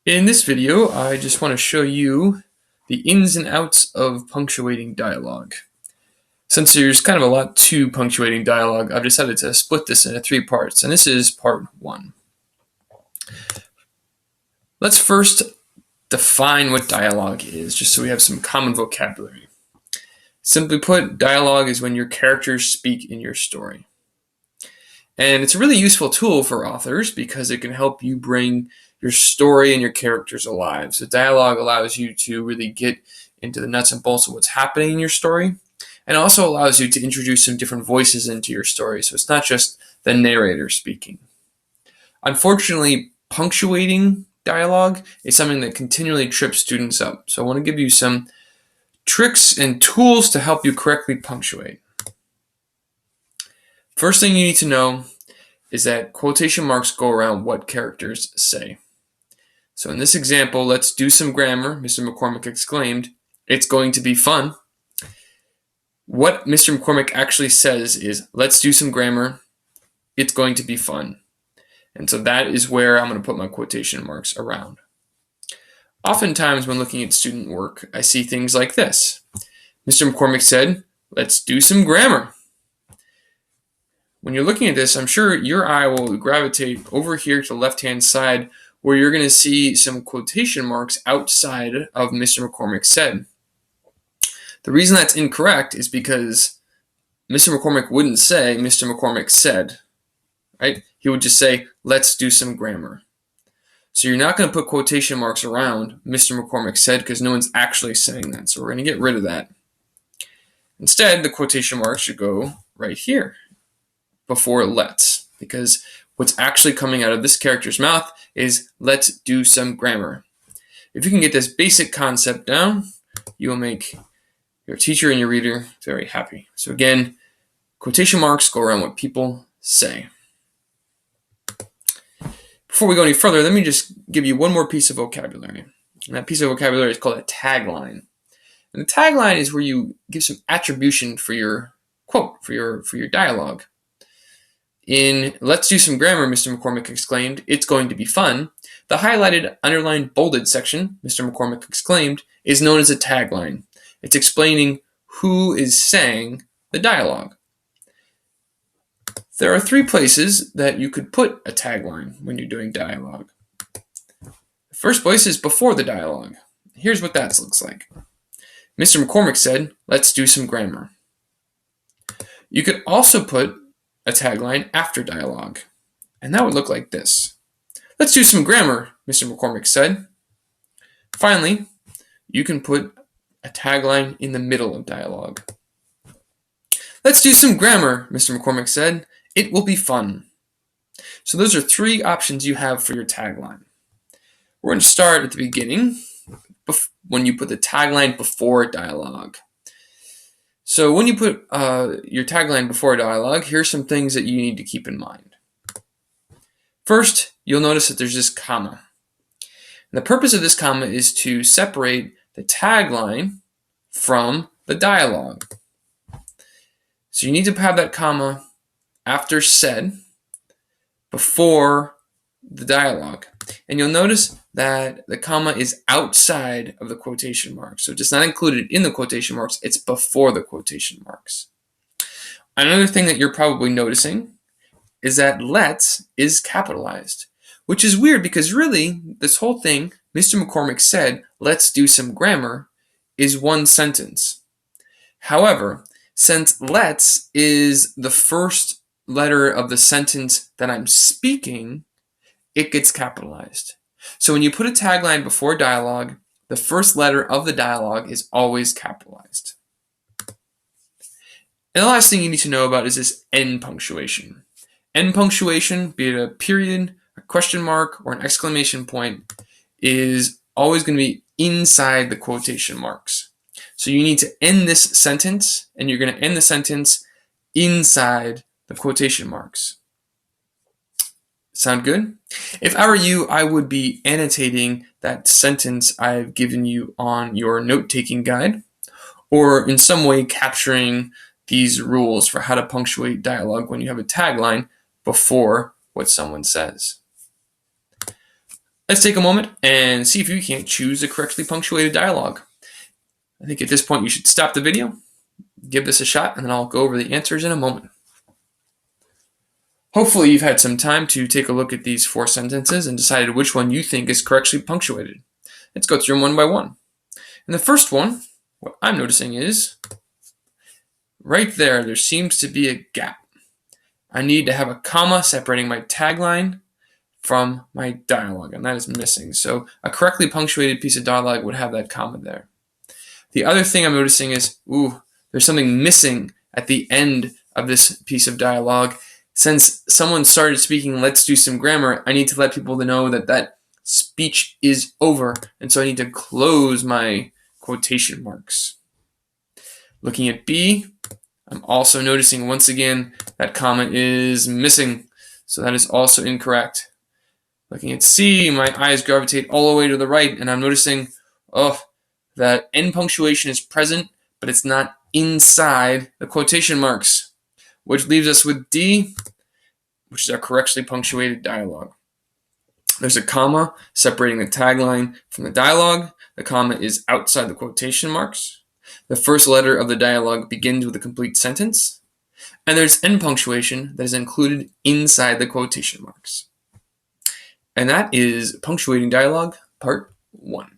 In this video, I just want to show you the ins and outs of punctuating dialogue. Since there's kind of a lot to punctuating dialogue, I've decided to split this into 3 parts, and this is part 1. Let's first define what dialogue is, just so we have some common vocabulary. Simply put, dialogue is when your characters speak in your story. And it's a really useful tool for authors because it can help you bring your story and your characters alive. So dialogue allows you to really get into the nuts and bolts of what's happening in your story, and also allows you to introduce some different voices into your story. So it's not just the narrator speaking. Unfortunately, punctuating dialogue is something that continually trips students up. So I want to give you some tricks and tools to help you correctly punctuate. First thing you need to know is that quotation marks go around what characters say. So in this example, let's do some grammar, Mr. McCormick exclaimed. It's going to be fun. What Mr. McCormick actually says is, let's do some grammar. It's going to be fun. And so that is where I'm going to put my quotation marks around. Oftentimes when looking at student work, I see things like this. Mr. McCormick said, let's do some grammar. When you're looking at this, I'm sure your eye will gravitate over here to the left-hand side where you're going to see some quotation marks outside of Mr. McCormick said. The reason that's incorrect is because Mr. McCormick wouldn't say Mr. McCormick said, right? He would just say, let's do some grammar. So you're not going to put quotation marks around Mr. McCormick said because no one's actually saying that. So we're going to get rid of that. Instead, the quotation marks should go right here before let's, because what's actually coming out of this character's mouth is let's do some grammar. If you can get this basic concept down, you will make your teacher and your reader very happy. So again, quotation marks go around what people say. Before we go any further, let me just give you one more piece of vocabulary. And that piece of vocabulary is called a tagline. And the tagline is where you give some attribution for your quote, for your dialogue. In let's do some grammar, Mr. McCormick exclaimed, it's going to be fun. The highlighted, underlined, bolded section, Mr. McCormick exclaimed, is known as a tagline. It's explaining who is saying the dialogue. There are 3 places that you could put a tagline when you're doing dialogue. The first place is before the dialogue. Here's what that looks like. Mr. McCormick said, let's do some grammar. You could also put a tagline after dialogue, and that would look like this. Let's do some grammar, Mr. McCormick said. Finally, you can put a tagline in the middle of dialogue. Let's do some grammar, Mr. McCormick said. It will be fun. So those are 3 options you have for your tagline. We're going to start at the beginning, when you put the tagline before dialogue. So when you put your tagline before dialogue, here's some things that you need to keep in mind. First, you'll notice that there's this comma. And the purpose of this comma is to separate the tagline from the dialogue. So you need to have that comma after said, before the dialogue. And you'll notice that the comma is outside of the quotation marks. So it's not included in the quotation marks, it's before the quotation marks. Another thing that you're probably noticing is that let's is capitalized, which is weird because really this whole thing, Mr. McCormick said, let's do some grammar, is one sentence. However, since let's is the first letter of the sentence that I'm speaking, it gets capitalized. So when you put a tagline before dialogue, the first letter of the dialogue is always capitalized. And the last thing you need to know about is this end punctuation. End punctuation, be it a period, a question mark, or an exclamation point, is always going to be inside the quotation marks. So you need to end this sentence, and you're going to end the sentence inside the quotation marks. Sound good? If I were you, I would be annotating that sentence I've given you on your note-taking guide, or in some way capturing these rules for how to punctuate dialogue when you have a tagline before what someone says. Let's take a moment and see if you can't choose a correctly punctuated dialogue. I think at this point you should stop the video, give this a shot, and then I'll go over the answers in a moment. Hopefully you've had some time to take a look at these 4 sentences and decided which one you think is correctly punctuated. Let's go through them one by one. In the first one, what I'm noticing is right there seems to be a gap. I need to have a comma separating my tagline from my dialogue, and that is missing. So a correctly punctuated piece of dialogue would have that comma there. The other thing I'm noticing is, there's something missing at the end of this piece of dialogue. Since someone started speaking, let's do some grammar, I need to let people know that that speech is over, and so I need to close my quotation marks. Looking at B, I'm also noticing once again that comma is missing, so that is also incorrect. Looking at C, my eyes gravitate all the way to the right, and I'm noticing, that end punctuation is present, but it's not inside the quotation marks, which leaves us with D, which is our correctly punctuated dialogue. There's a comma separating the tagline from the dialogue. The comma is outside the quotation marks. The first letter of the dialogue begins with a complete sentence. And there's end punctuation that is included inside the quotation marks. And that is punctuating dialogue, part 1.